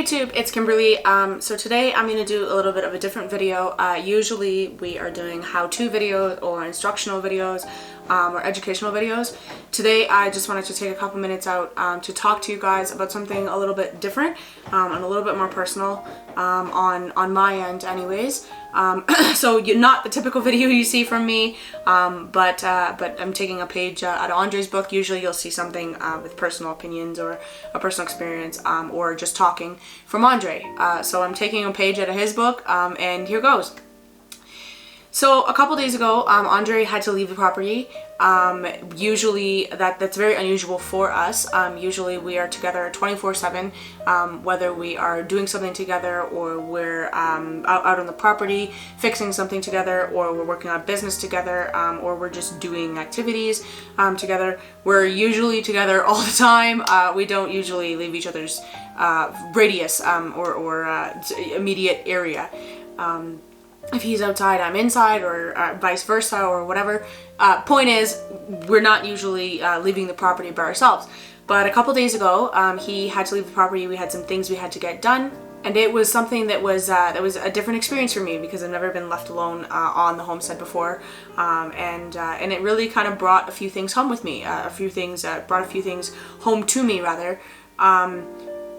YouTube, it's Kimberly. So today I'm going to do a little bit of a different video. Usually we are doing how-to videos or instructional videos or educational videos. Today I just wanted to take a couple minutes out to talk to you guys about something a little bit different and a little bit more personal on my end anyways. So you're not the typical video you see from me, but I'm taking a page out of Andre's book. Usually you'll see something with personal opinions or a personal experience or just talking from Andre. So I'm taking a page out of his book, and here goes. So a couple days ago, Andre had to leave the property. Usually that's very unusual for us. Usually we are together 24/7, whether we are doing something together or we're out on the property fixing something together, or we're working on business together, or we're just doing activities together. We're usually together all the time. We don't usually leave each other's radius or immediate area. If he's outside, I'm inside, or vice versa, or whatever. Point is, we're not usually leaving the property by ourselves. But a couple days ago, he had to leave the property. We had some things we had to get done, and it was something that was a different experience for me because I've never been left alone on the homestead before, and it really kind of brought a few things home with me. Brought a few things home to me rather.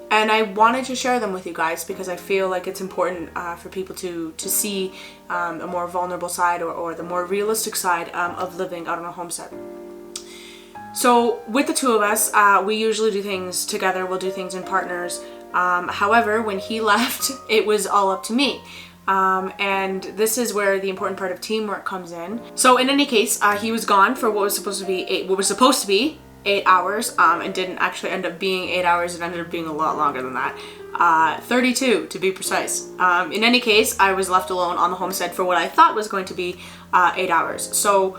And I wanted to share them with you guys because I feel like it's important for people to see a more vulnerable side or the more realistic side of living out on a homestead. So with the two of us, we usually do things together. We'll do things in partners. However, when he left, it was all up to me. And this is where the important part of teamwork comes in. So in any case, he was gone for what was supposed to be 8 hours, and didn't actually end up being 8 hours. It ended up being a lot longer than that. 32 to be precise. In any case, I was left alone on the homestead for what I thought was going to be 8 hours. So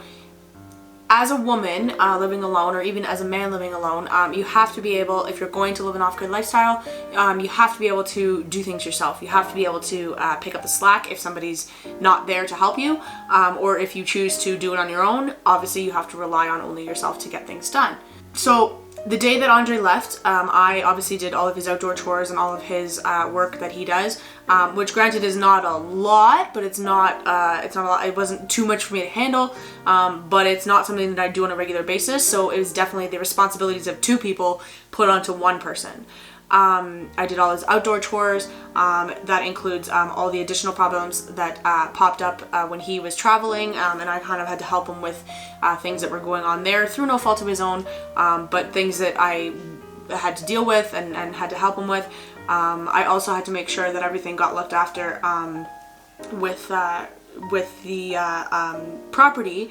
as a woman living alone, or even as a man living alone, you have to be able, if you're going to live an off-grid lifestyle, you have to be able to do things yourself. You have to be able to pick up the slack if somebody's not there to help you, or if you choose to do it on your own, obviously you have to rely on only yourself to get things done. So the day that Andre left, I obviously did all of his outdoor chores and all of his work that he does, which granted is not a lot, but it's not a lot. It wasn't too much for me to handle, but it's not something that I do on a regular basis. So it was definitely the responsibilities of two people put onto one person. I did all his outdoor chores. That includes all the additional problems that popped up when he was traveling, and I kind of had to help him with things that were going on there through no fault of his own, but things that I had to deal with and had to help him with. I also had to make sure that everything got looked after with the property.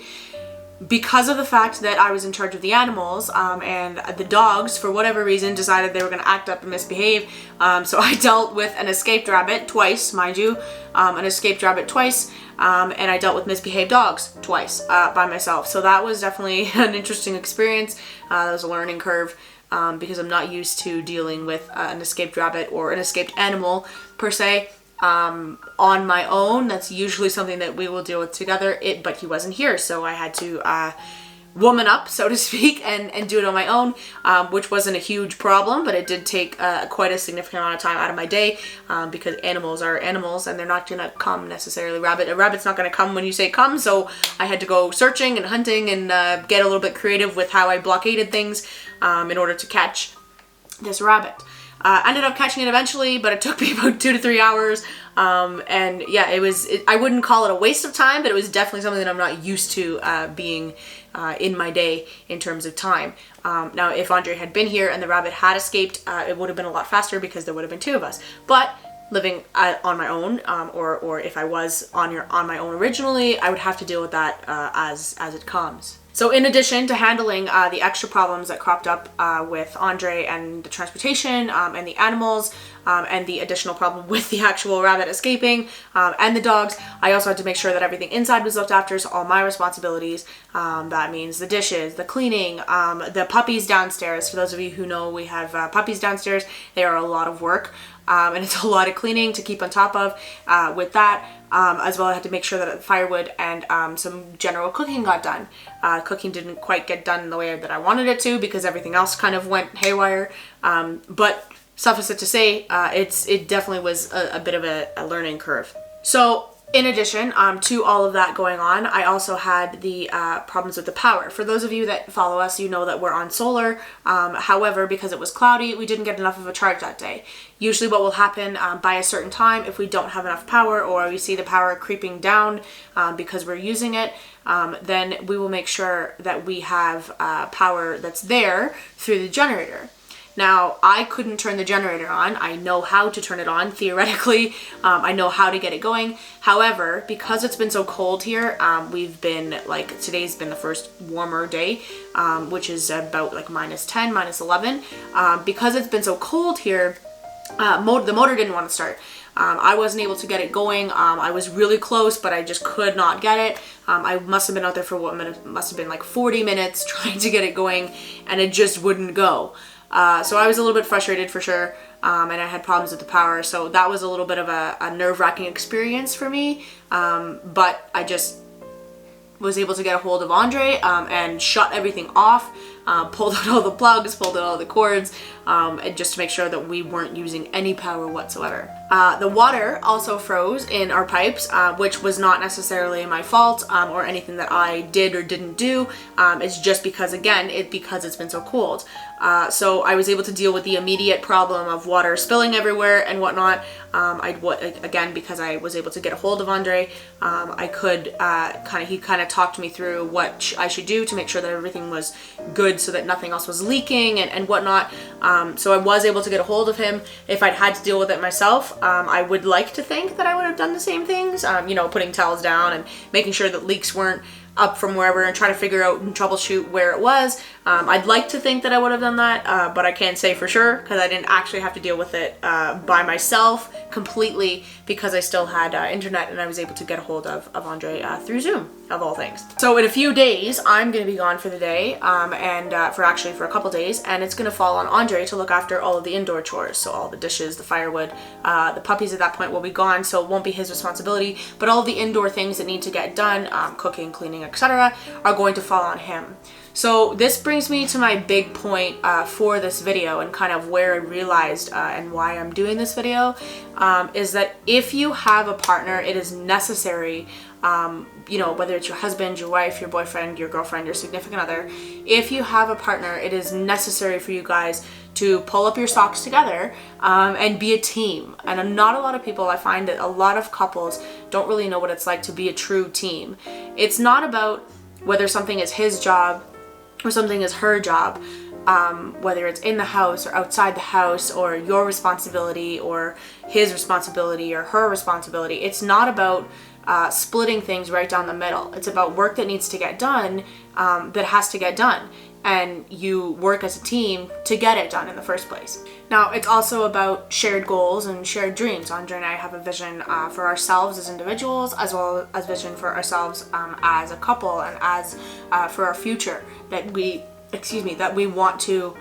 Because of the fact that I was in charge of the animals, and the dogs, for whatever reason, decided they were going to act up and misbehave. So I dealt with an escaped rabbit twice, mind you, and I dealt with misbehaved dogs twice by myself. So that was definitely an interesting experience. That was a learning curve because I'm not used to dealing with an escaped rabbit or an escaped animal per se. On my own. That's usually something that we will deal with together, but he wasn't here, so I had to woman up, so to speak, and do it on my own, which wasn't a huge problem, but it did take quite a significant amount of time out of my day, because animals are animals and they're not gonna come necessarily. A rabbit's not gonna come when you say come, so I had to go searching and hunting and get a little bit creative with how I blockaded things in order to catch this rabbit. Ended up catching it eventually, but it took me about 2 to 3 hours. And yeah, I wouldn't call it a waste of time, but it was definitely something that I'm not used to being in my day in terms of time. Now, if Andre had been here and the rabbit had escaped, it would have been a lot faster because there would have been two of us. But living on my own, or if I was on my own originally, I would have to deal with that as it comes. So in addition to handling the extra problems that cropped up with Andre and the transportation and the animals, and the additional problem with the actual rabbit escaping and the dogs, I also had to make sure that everything inside was looked after, so all my responsibilities. That means the dishes, the cleaning, the puppies downstairs. For those of you who know, we have puppies downstairs. They are a lot of work. And it's a lot of cleaning to keep on top of with that. As well, I had to make sure that firewood and some general cooking got done. Cooking didn't quite get done in the way that I wanted it to because everything else kind of went haywire. But suffice it to say, it definitely was a bit of a learning curve. So in addition to all of that going on, I also had the problems with the power. For those of you that follow us, you know that we're on solar. However, because it was cloudy, we didn't get enough of a charge that day. Usually what will happen by a certain time, if we don't have enough power or we see the power creeping down because we're using it, then we will make sure that we have power that's there through the generator. Now, I couldn't turn the generator on. I know how to turn it on, theoretically. I know how to get it going. However, because it's been so cold here, we've been, like, today's been the first warmer day, which is about like -10, -11. Because it's been so cold here, the motor didn't want to start. I wasn't able to get it going. I was really close, but I just could not get it. I must have been out there for must have been like 40 minutes trying to get it going, and it just wouldn't go. So I was a little bit frustrated for sure, and I had problems with the power, so that was a little bit of a nerve-wracking experience for me, but I just was able to get a hold of Andre and shut everything off, pulled out all the plugs, pulled out all the cords, and just to make sure that we weren't using any power whatsoever. The water also froze in our pipes, which was not necessarily my fault or anything that I did or didn't do. It's just because, again, because it's been so cold. So I was able to deal with the immediate problem of water spilling everywhere and whatnot. Again, because I was able to get a hold of Andre, I could he kind of talked me through what I should do to make sure that everything was good so that nothing else was leaking and whatnot. So I was able to get a hold of him. If I'd had to deal with it myself, I would like to think that I would have done the same things, you know, putting towels down and making sure that leaks weren't up from wherever and trying to figure out and troubleshoot where it was. I'd like to think that I would have done that, but I can't say for sure because I didn't actually have to deal with it by myself completely, because I still had internet and I was able to get a hold of Andre through Zoom, of all things. So in a few days, I'm going to be gone for the day, and for a couple days, and it's going to fall on Andre to look after all of the indoor chores. So all the dishes, the firewood, the puppies at that point will be gone, so it won't be his responsibility, but all the indoor things that need to get done, cooking, cleaning, etc., are going to fall on him. So this brings me to my big point for this video, and kind of where I realized and why I'm doing this video, is that if you have a partner, it is necessary, you know, whether it's your husband, your wife, your boyfriend, your girlfriend, your significant other, if you have a partner, it is necessary for you guys to pull up your socks together and be a team. And not a lot of people, I find that a lot of couples don't really know what it's like to be a true team. It's not about whether something is his job or something is her job, whether it's in the house or outside the house, or your responsibility or his responsibility or her responsibility. It's not about splitting things right down the middle. It's about work that needs to get done, that has to get done, and you work as a team to get it done in the first place. Now, it's also about shared goals and shared dreams. Andre and I have a vision for ourselves as individuals, as well as vision for ourselves as a couple, and as for our future that we want to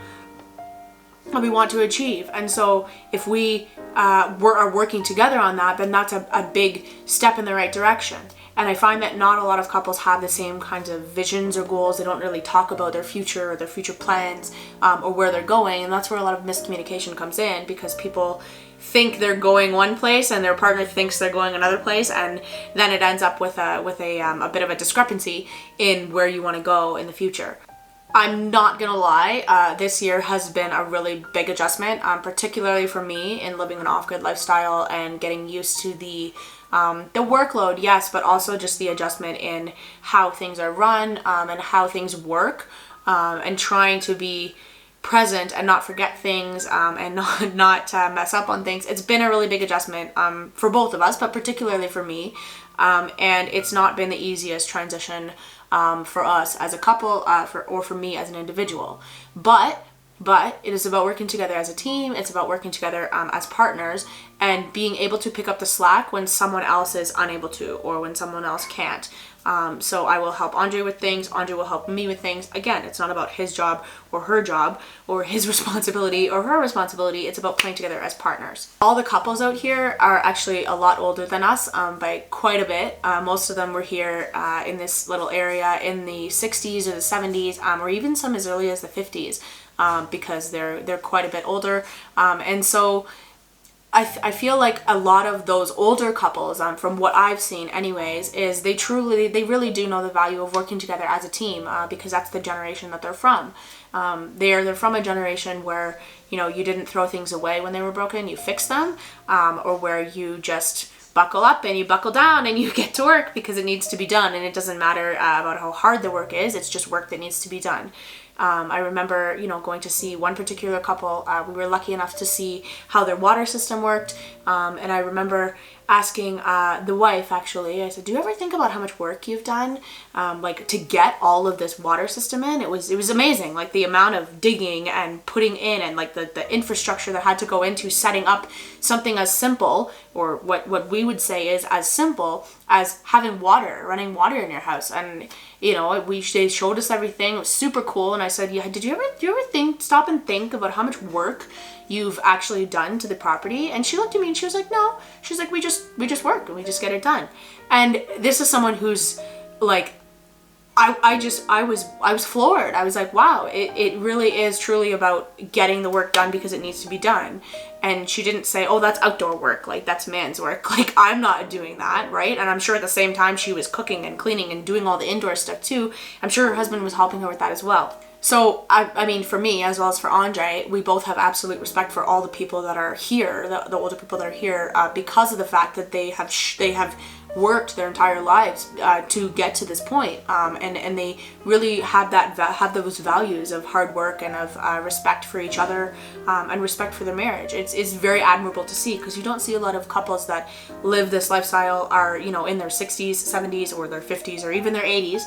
achieve. And so if we are working together on that, then that's a big step in the right direction. And I find that not a lot of couples have the same kinds of visions or goals. They don't really talk about their future or their future plans, or where they're going. And that's where a lot of miscommunication comes in, because people think they're going one place and their partner thinks they're going another place, and then it ends up with a bit of a discrepancy in where you want to go in the future. I'm not gonna lie, this year has been a really big adjustment, particularly for me in living an off-grid lifestyle and getting used to the workload, yes, but also just the adjustment in how things are run, and how things work, and trying to be present and not forget things, and not mess up on things. It's been a really big adjustment for both of us, but particularly for me, and it's not been the easiest transition for us as a couple, or for me as an individual. But it is about working together as a team. It's about working together as partners, and being able to pick up the slack when someone else is unable to, or when someone else can't. So I will help Andre with things. Andre will help me with things. Again, it's not about his job or her job, or his responsibility or her responsibility. It's about playing together as partners. All the couples out here are actually a lot older than us, by quite a bit. Most of them were here in this little area in the 60s or the 70s, or even some as early as the 50s. because they're quite a bit older, and so I feel like a lot of those older couples, from what I've seen anyways, is they really do know the value of working together as a team, because that's the generation that they're from. They're from a generation where, you know, you didn't throw things away when they were broken, you fixed them, or where you just buckle up and you buckle down and you get to work because it needs to be done, and it doesn't matter about how hard the work is, it's just work that needs to be done. I remember, you know, going to see one particular couple. We were lucky enough to see how their water system worked, and I remember asking the wife, actually, I said, do you ever think about how much work you've done, like, to get all of this water system in? It was amazing, like the amount of digging and putting in, and like the infrastructure that had to go into setting up something as simple, or what we would say is as simple as having running water in your house. And you know, they showed us everything. It was super cool. And I said, yeah, did you ever stop and think about how much work you've actually done to the property? And she looked at me and she was like, no. She's like, we just work and we just get it done. And this is someone who's like, I was floored. I was like, wow, it really is truly about getting the work done because it needs to be done. And she didn't say, oh, that's outdoor work, like that's man's work. Like, I'm not doing that, right? And I'm sure at the same time she was cooking and cleaning and doing all the indoor stuff too. I'm sure her husband was helping her with that as well. So, I mean, for me, as well as for Andre, we both have absolute respect for all the people that are here, the older people that are here, because of the fact that they have worked their entire lives to get to this point, and they really have those values of hard work and of respect for each other, and respect for their marriage. It's very admirable to see, because you don't see a lot of couples that live this lifestyle, are, you know, in their 60s, 70s, or their 50s, or even their 80s,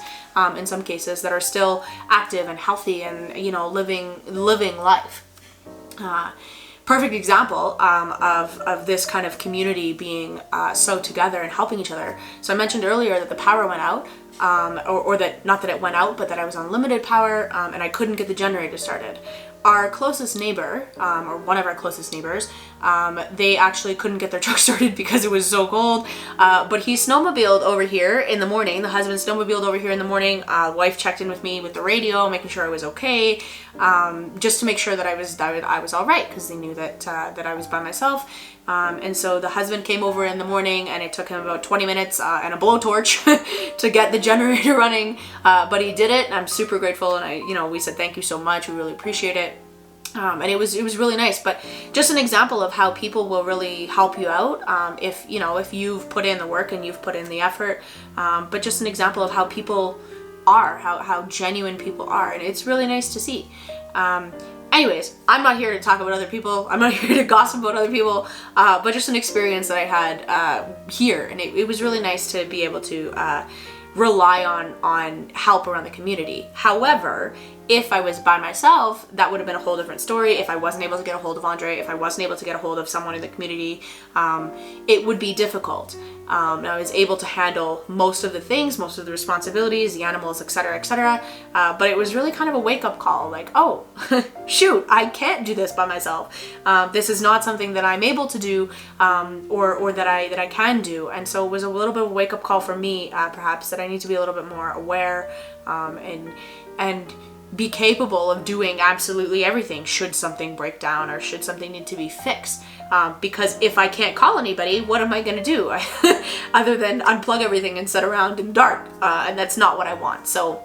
in some cases, that are still active and healthy and, you know, living life. Perfect example of this kind of community being so together and helping each other. So I mentioned earlier that the power went out, or that, not that it went out, but that I was on limited power, and I couldn't get the generator started. Our closest neighbor, or one of our closest neighbors, they actually couldn't get their truck started because it was so cold, but he snowmobiled over here in the morning. The husband snowmobiled over here in the morning. Wife checked in with me with the radio, making sure I was okay, just to make sure that I was all right, because they knew that I was by myself. And so the husband came over in the morning, and it took him about 20 minutes and a blowtorch to get the generator running, but he did it, and I'm super grateful. And we said thank you so much. We really appreciate it. And it was really nice. But just an example of how people will really help you out, if you've put in the work and you've put in the effort. But just an example of how people are, how genuine people are, and it's really nice to see. Anyways, I'm not here to talk about other people. I'm not here to gossip about other people, but just an experience that I had here, and it was really nice to be able to rely on help around the community. However, if I was by myself, that would have been a whole different story. If I wasn't able to get a hold of Andre, if I wasn't able to get a hold of someone in the community, it would be difficult. I was able to handle most of the things, most of the responsibilities, the animals, etc., etc. But it was really kind of a wake-up call, like, oh, shoot, I can't do this by myself. This is not something that I'm able to do, or that I can do. And so it was a little bit of a wake-up call for me, perhaps, that I need to be a little bit more aware, and be capable of doing absolutely everything should something break down or should something need to be fixed. Because if I can't call anybody, what am I going to do other than unplug everything and sit around in dark? And that's not what I want. So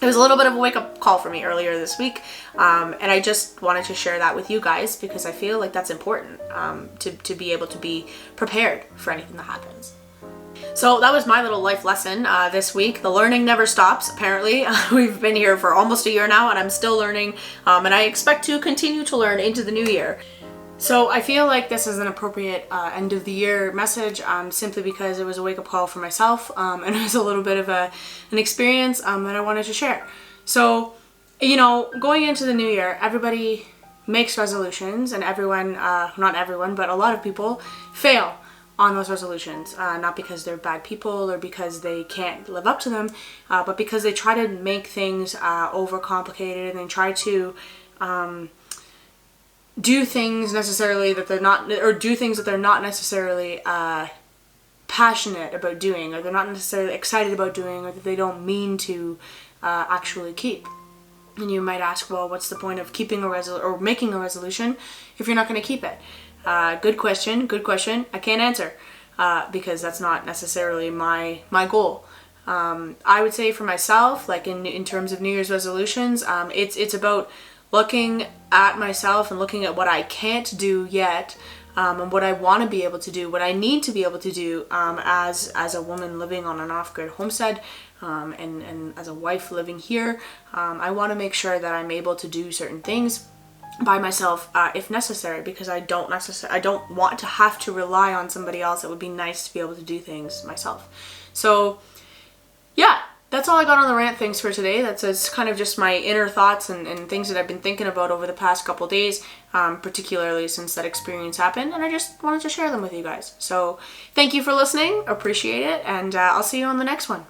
it was a little bit of a wake-up call for me earlier this week, and I just wanted to share that with you guys because I feel like that's important, to be able to be prepared for anything that happens. So that was my little life lesson this week. The learning never stops, apparently. We've been here for almost a year now, and I'm still learning, and I expect to continue to learn into the new year. So I feel like this is an appropriate end of the year message, simply because it was a wake-up call for myself, and it was a little bit of an experience that I wanted to share. So, going into the new year, everybody makes resolutions, and everyone, not everyone, but a lot of people fail on those resolutions, not because they're bad people or because they can't live up to them, but because they try to make things overcomplicated, and they try to do things necessarily that they're not, or do things that they're not necessarily passionate about doing, or they're not necessarily excited about doing, or that they don't mean to actually keep. And you might ask, well, what's the point of keeping a or making a resolution if you're not going to keep it? Good question. I can't answer because that's not necessarily my goal. I would say for myself, like in terms of New Year's resolutions, it's about looking at myself and looking at what I can't do yet, and what I want to be able to do, what I need to be able to do as a woman living on an off-grid homestead, and as a wife living here. I want to make sure that I'm able to do certain things by myself if necessary, because I don't want to have to rely on somebody else. It would be nice to be able to do things myself. So yeah, that's all I got on the rant things for today. That's kind of just my inner thoughts and things that I've been thinking about over the past couple days, particularly since that experience happened, and I just wanted to share them with you guys. So thank you for listening, appreciate it, and I'll see you on the next one.